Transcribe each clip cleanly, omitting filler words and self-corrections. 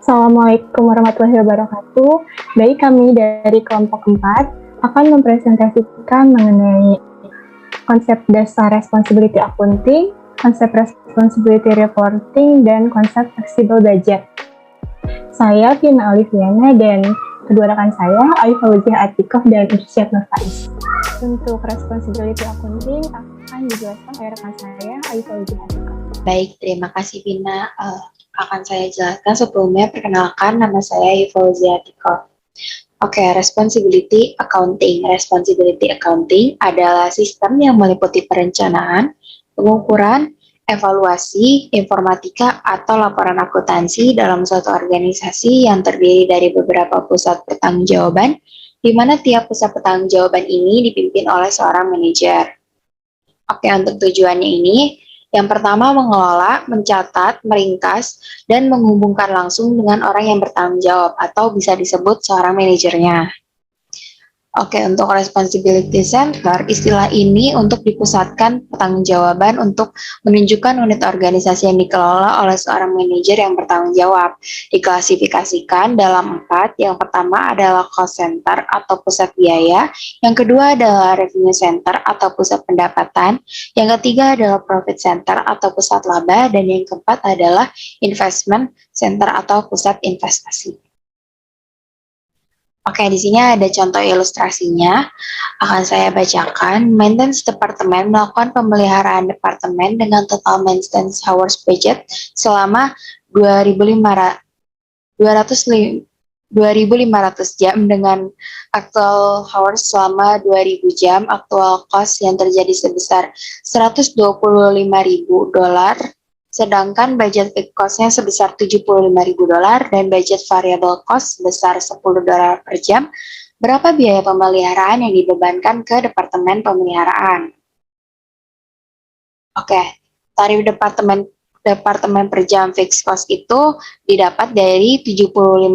Assalamualaikum warahmatullahi wabarakatuh. Baik, kami dari kelompok 4 akan mempresentasikan mengenai konsep dasar responsibility accounting, konsep responsibility reporting, dan konsep flexible budget. Saya Vina Oliviana dan kedua rekan saya, Ayu Fauziah Atikoh dan Irsyad Nurfaiz. Untuk responsibility accounting akan dijelaskan oleh rekan saya, Ayu Fauziah Atikoh. Baik, terima kasih Vina. Akan saya jelaskan sebelumnya, perkenalkan nama saya Fauziah Atikoh. Oke, responsibility accounting. Responsibility accounting adalah sistem yang meliputi perencanaan, pengukuran, evaluasi, informatika, atau laporan akuntansi dalam suatu organisasi yang terdiri dari beberapa pusat pertanggungjawaban, di mana tiap pusat pertanggungjawaban ini dipimpin oleh seorang manajer. Oke, untuk tujuannya ini, yang pertama mengelola, mencatat, meringkas, dan menghubungkan langsung dengan orang yang bertanggung jawab atau bisa disebut seorang manajernya. Oke, untuk responsibility center, istilah ini untuk dipusatkan pertanggungjawaban untuk menunjukkan unit organisasi yang dikelola oleh seorang manajer yang bertanggung jawab. Diklasifikasikan dalam 4, yang pertama adalah cost center atau pusat biaya, yang kedua adalah revenue center atau pusat pendapatan, yang ketiga adalah profit center atau pusat laba, dan yang keempat adalah investment center atau pusat investasi. Oke, di sini ada contoh ilustrasinya. Akan saya bacakan. Maintenance Department melakukan pemeliharaan departemen dengan total maintenance hours budget selama 2.500 jam dengan actual hours selama 2.000 jam, actual cost yang terjadi sebesar $125.000, sedangkan budget fixed cost-nya sebesar $75.000 dan budget variable cost sebesar $10 per jam. Berapa biaya pemeliharaan yang dibebankan ke departemen pemeliharaan? Oke, tarif departemen per jam fixed cost itu didapat dari $75.000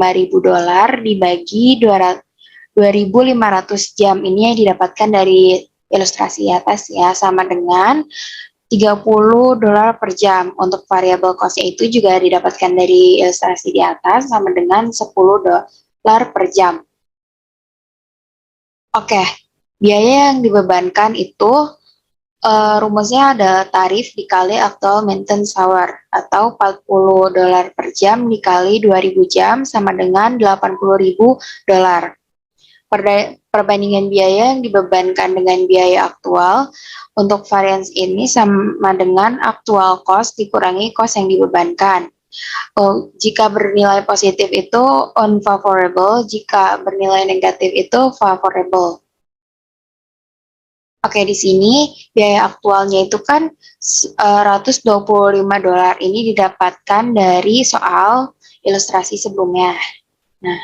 dibagi 2.500 jam. Ini yang didapatkan dari ilustrasi atas ya, sama dengan $30 per jam. Untuk variable cost-nya itu juga didapatkan dari ilustrasi di atas sama dengan $10 per jam. Oke, biaya yang dibebankan itu rumusnya adalah tarif dikali actual maintenance hour atau $40 per jam dikali 2.000 jam sama dengan $80.000. Perbandingan biaya yang dibebankan dengan biaya aktual untuk variance ini sama dengan actual cost dikurangi cost yang dibebankan. Jika bernilai positif itu unfavorable, jika bernilai negatif itu favorable. Oke, di sini biaya aktualnya itu kan $125 ini didapatkan dari soal ilustrasi sebelumnya. Nah,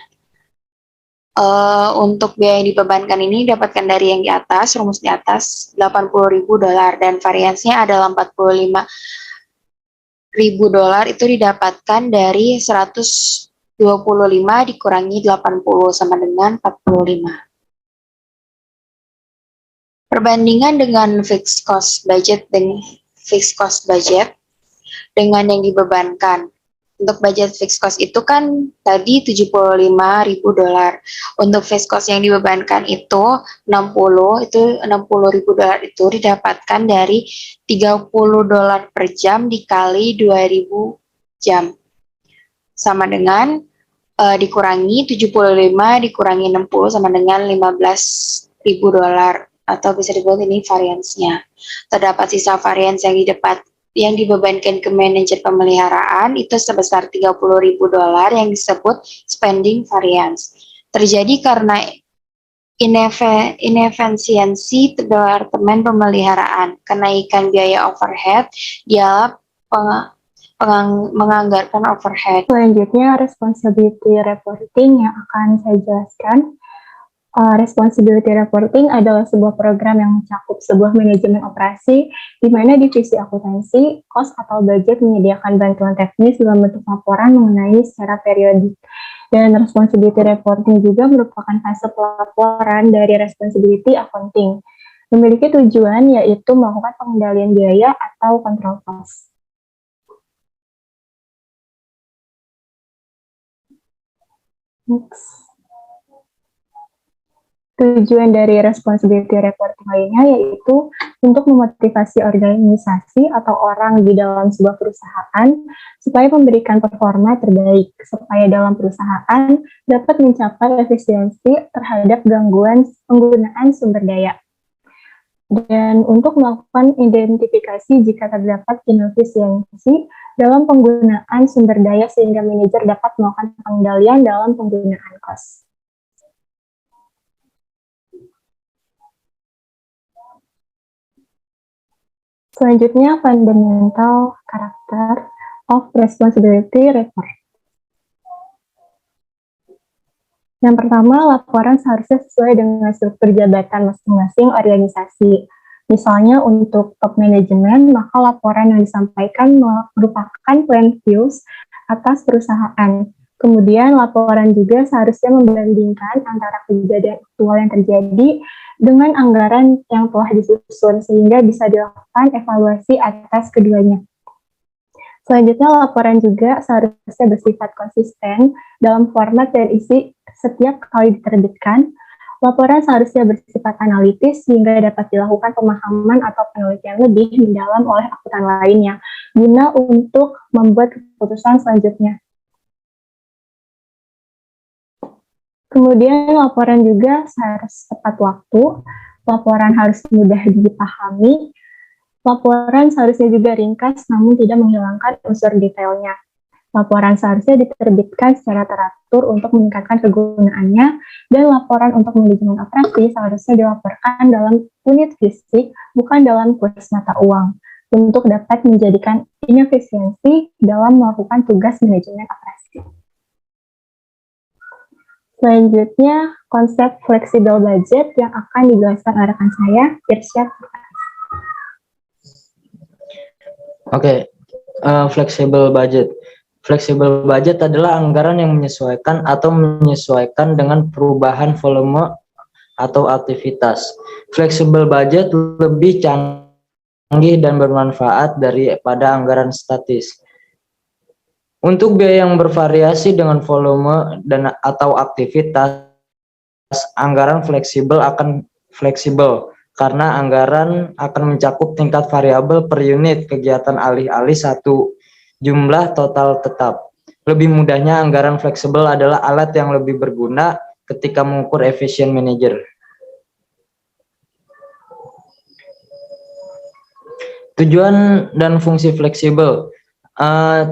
untuk biaya yang dibebankan ini didapatkan dari yang di atas, rumus di atas $80.000 dan variansnya adalah $45.000 itu didapatkan dari 125 dikurangi 80 sama dengan 45. Perbandingan dengan fixed cost budget dengan yang dibebankan. Untuk budget fixed cost itu kan tadi $75.000. Untuk fixed cost yang dibebankan itu $60.000 itu didapatkan dari $30 per jam dikali 2.000 jam. Sama dengan dikurangi 75 dikurangi 60 sama dengan $15.000 atau bisa dibuat ini variansnya. Terdapat sisa varians yang dibebankan ke manajer pemeliharaan itu sebesar $30.000 yang disebut spending variance. Terjadi karena inefisiensi departemen pemeliharaan, kenaikan biaya overhead, dialah menganggarkan overhead. Selanjutnya, responsibility reporting yang akan saya jelaskan. Responsibility reporting adalah sebuah program yang mencakup sebuah manajemen operasi di mana divisi akuntansi, cost atau budget menyediakan bantuan teknis dalam bentuk laporan mengenai secara periodik. Dan responsibility reporting juga merupakan fase pelaporan dari responsibility accounting. Memiliki tujuan yaitu melakukan pengendalian biaya atau control cost. Next. Tujuan dari responsibility reporting lainnya yaitu untuk memotivasi organisasi atau orang di dalam sebuah perusahaan supaya memberikan performa terbaik, supaya dalam perusahaan dapat mencapai efisiensi terhadap gangguan penggunaan sumber daya. Dan untuk melakukan identifikasi jika terdapat inefisiensi dalam penggunaan sumber daya sehingga manajer dapat melakukan pengendalian dalam penggunaan kos. Selanjutnya, fundamental karakter of responsibility report. Yang pertama, laporan seharusnya sesuai dengan struktur jabatan masing-masing organisasi. Misalnya untuk top manajemen, maka laporan yang disampaikan merupakan plan views atas perusahaan. Kemudian laporan juga seharusnya membandingkan antara kejadian aktual yang terjadi dengan anggaran yang telah disusun, sehingga bisa dilakukan evaluasi atas keduanya. Selanjutnya, laporan juga seharusnya bersifat konsisten dalam format dan isi setiap kali diterbitkan. Laporan seharusnya bersifat analitis sehingga dapat dilakukan pemahaman atau penelitian lebih mendalam oleh akuntan lainnya, guna untuk membuat keputusan selanjutnya. Kemudian laporan juga harus tepat waktu, laporan harus mudah dipahami, laporan seharusnya juga ringkas namun tidak menghilangkan unsur detailnya. Laporan seharusnya diterbitkan secara teratur untuk meningkatkan kegunaannya, dan laporan untuk manajemen operasi seharusnya dilaporkan dalam unit fisik, bukan dalam kurs mata uang, untuk dapat menjadikan inefisiensi dalam melakukan tugas manajemen operasi. Selanjutnya, konsep fleksibel budget yang akan dijelaskan oleh rekan saya, Irsyad. Oke, fleksibel budget. Fleksibel budget adalah anggaran yang menyesuaikan atau menyesuaikan dengan perubahan volume atau aktivitas. Fleksibel budget lebih canggih dan bermanfaat daripada anggaran statis. Untuk biaya yang bervariasi dengan volume dan atau aktivitas, anggaran fleksibel akan fleksibel karena anggaran akan mencakup tingkat variabel per unit kegiatan alih-alih satu jumlah total tetap. Lebih mudahnya, anggaran fleksibel adalah alat yang lebih berguna ketika mengukur efisien manajer. Tujuan dan fungsi fleksibel.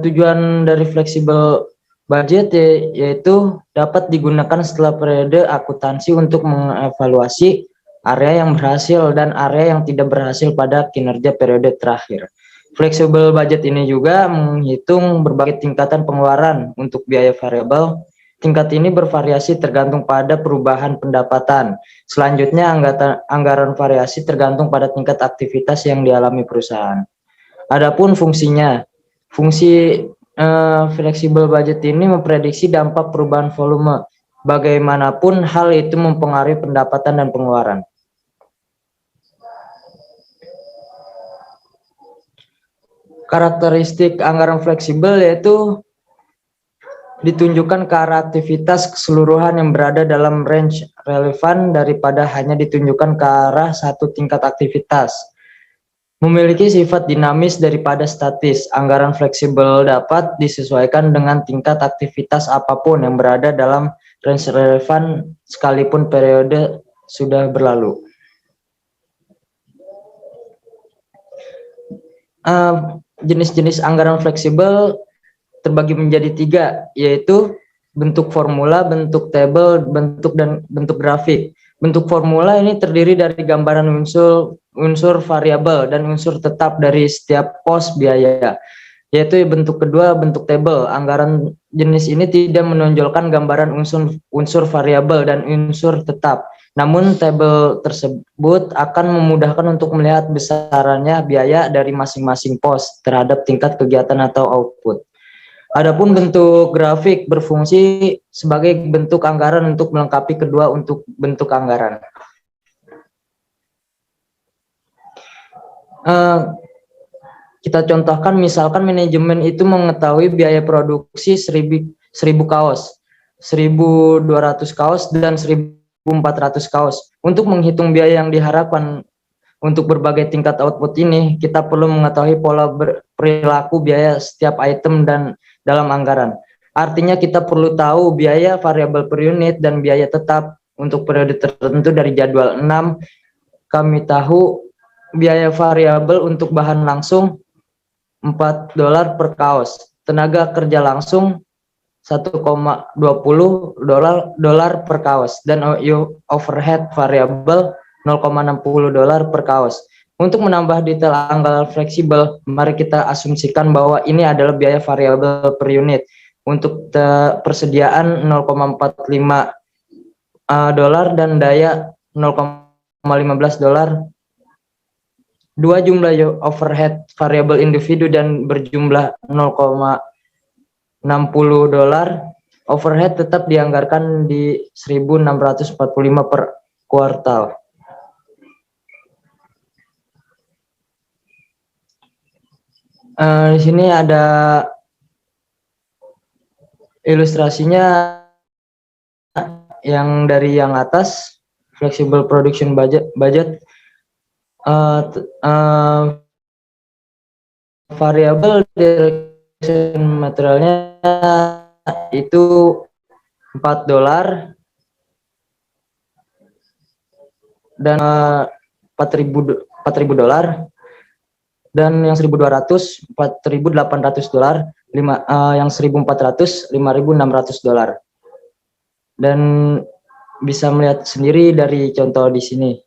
Tujuan dari fleksibel budget yaitu dapat digunakan setelah periode akuntansi untuk mengevaluasi area yang berhasil dan area yang tidak berhasil pada kinerja periode terakhir. Fleksibel budget ini juga menghitung berbagai tingkatan pengeluaran untuk biaya variabel. Tingkat ini bervariasi tergantung pada perubahan pendapatan. Selanjutnya, anggaran variasi tergantung pada tingkat aktivitas yang dialami perusahaan. Adapun fungsinya, fungsi fleksibel budget ini memprediksi dampak perubahan volume. Bagaimanapun hal itu mempengaruhi pendapatan dan pengeluaran. Karakteristik anggaran fleksibel yaitu ditunjukkan ke arah aktivitas keseluruhan yang berada dalam range relevan daripada hanya ditunjukkan ke arah satu tingkat aktivitas. Memiliki sifat dinamis daripada statis, anggaran fleksibel dapat disesuaikan dengan tingkat aktivitas apapun yang berada dalam range relevan sekalipun periode sudah berlalu. Jenis-jenis anggaran fleksibel terbagi menjadi 3, yaitu bentuk formula, bentuk tabel, bentuk grafik. Bentuk formula ini terdiri dari gambaran unsur variabel dan unsur tetap dari setiap pos biaya. Yaitu bentuk kedua, bentuk tabel. Anggaran jenis ini tidak menonjolkan gambaran unsur variabel dan unsur tetap. Namun tabel tersebut akan memudahkan untuk melihat besarannya biaya dari masing-masing pos terhadap tingkat kegiatan atau output. Adapun bentuk grafik berfungsi sebagai bentuk anggaran untuk melengkapi kedua untuk bentuk anggaran. Kita contohkan, misalkan manajemen itu mengetahui biaya produksi 1000 kaos. 1.200 kaos dan 1.400 kaos. Untuk menghitung biaya yang diharapkan untuk berbagai tingkat output ini, kita perlu mengetahui pola perilaku biaya setiap item dan dalam anggaran. Artinya kita perlu tahu biaya variabel per unit dan biaya tetap. Untuk periode tertentu dari jadwal 6, kami tahu biaya variabel untuk bahan langsung $4 per kaos, tenaga kerja langsung $1,20 per kaos, dan overhead variabel $0,60 per kaos. Untuk menambah detail anggaran fleksibel, mari kita asumsikan bahwa ini adalah biaya variabel per unit. Untuk persediaan $0,45 dan daya $0,15. Dua jumlah overhead variabel individu dan berjumlah $0,60. Overhead tetap dianggarkan di 1.645 per kuartal. Di sini ada ilustrasinya yang dari yang atas, flexible production budget. Variabel direction materialnya itu $4 dan $4.000, dan yang 1.200 $4.800, yang 1.400 $5.600. Dan bisa melihat sendiri dari contoh di sini.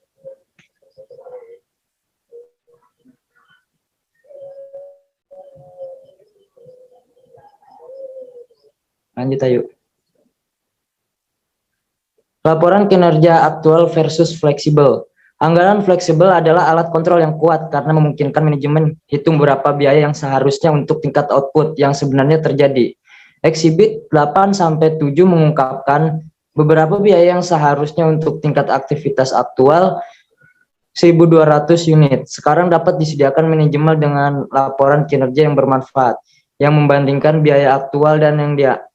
Lanjut ayo. Laporan kinerja aktual versus fleksibel. Anggaran fleksibel adalah alat kontrol yang kuat karena memungkinkan manajemen hitung berapa biaya yang seharusnya untuk tingkat output yang sebenarnya terjadi. Exhibit 8-7 mengungkapkan beberapa biaya yang seharusnya untuk tingkat aktivitas aktual 1.200 unit. Sekarang dapat disediakan manajemen dengan laporan kinerja yang bermanfaat, yang membandingkan biaya aktual dan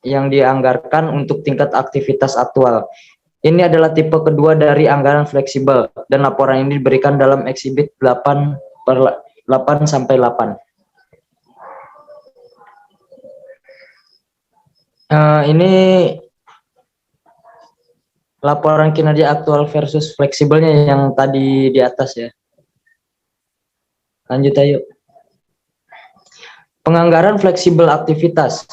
yang dianggarkan untuk tingkat aktivitas aktual. Ini adalah tipe kedua dari anggaran fleksibel, dan laporan ini diberikan dalam Exhibit 8/8. Ini laporan kinerja aktual versus fleksibelnya yang tadi di atas ya. Lanjut ayo. Penganggaran fleksibel aktivitas.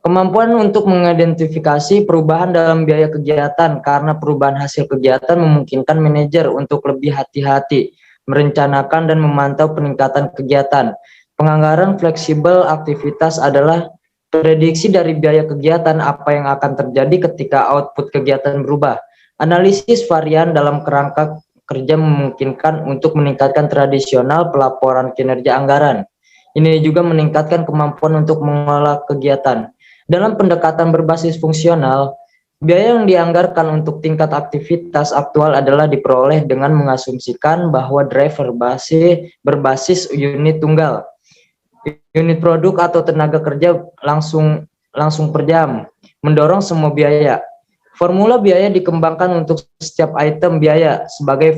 Kemampuan untuk mengidentifikasi perubahan dalam biaya kegiatan karena perubahan hasil kegiatan memungkinkan manajer untuk lebih hati-hati merencanakan dan memantau peningkatan kegiatan. Penganggaran fleksibel aktivitas adalah prediksi dari biaya kegiatan apa yang akan terjadi ketika output kegiatan berubah. Analisis varian dalam kerangka kerja memungkinkan untuk meningkatkan tradisional pelaporan kinerja anggaran. Ini juga meningkatkan kemampuan untuk mengelola kegiatan. Dalam pendekatan berbasis fungsional, biaya yang dianggarkan untuk tingkat aktivitas aktual adalah diperoleh dengan mengasumsikan bahwa driver berbasis unit tunggal, unit produk atau tenaga kerja langsung per jam, mendorong semua biaya. Formula biaya dikembangkan untuk setiap item biaya sebagai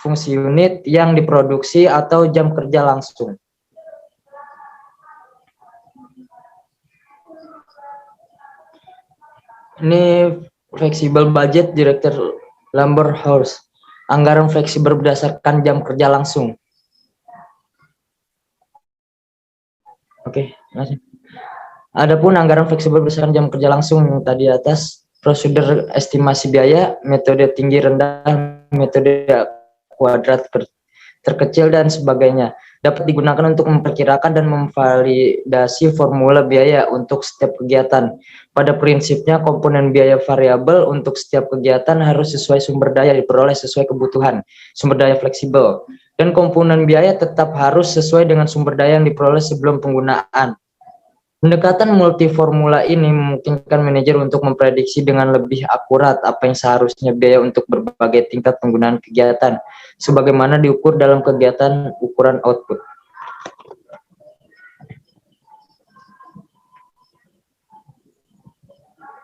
fungsi unit yang diproduksi atau jam kerja langsung. Ini fleksibel budget Director Lumber House. Anggaran fleksibel berdasarkan jam kerja langsung. Oke, masih. Adapun anggaran fleksibel berdasarkan jam kerja langsung yang tadi atas, prosedur estimasi biaya, metode tinggi rendah, metode kuadrat terkecil dan sebagainya dapat digunakan untuk memperkirakan dan memvalidasi formula biaya untuk setiap kegiatan. Pada prinsipnya, komponen biaya variabel untuk setiap kegiatan harus sesuai sumber daya diperoleh sesuai kebutuhan, sumber daya fleksibel, dan komponen biaya tetap harus sesuai dengan sumber daya yang diperoleh sebelum penggunaan. Pendekatan multiformula ini memungkinkan manajer untuk memprediksi dengan lebih akurat apa yang seharusnya biaya untuk berbagai tingkat penggunaan kegiatan, sebagaimana diukur dalam kegiatan ukuran output.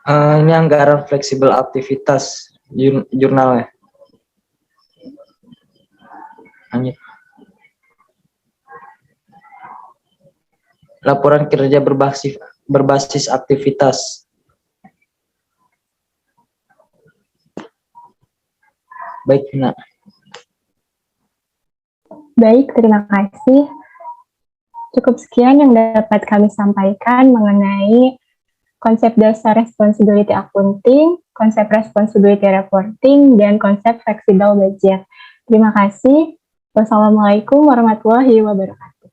Ini anggaran fleksibel aktivitas jurnalnya. Lanjut. Laporan kerja berbasis aktivitas. Baik, Vina. Baik, terima kasih. Cukup sekian yang dapat kami sampaikan mengenai konsep dasar responsibility accounting, konsep responsibility reporting, dan konsep flexible budget. Terima kasih. Wassalamualaikum warahmatullahi wabarakatuh.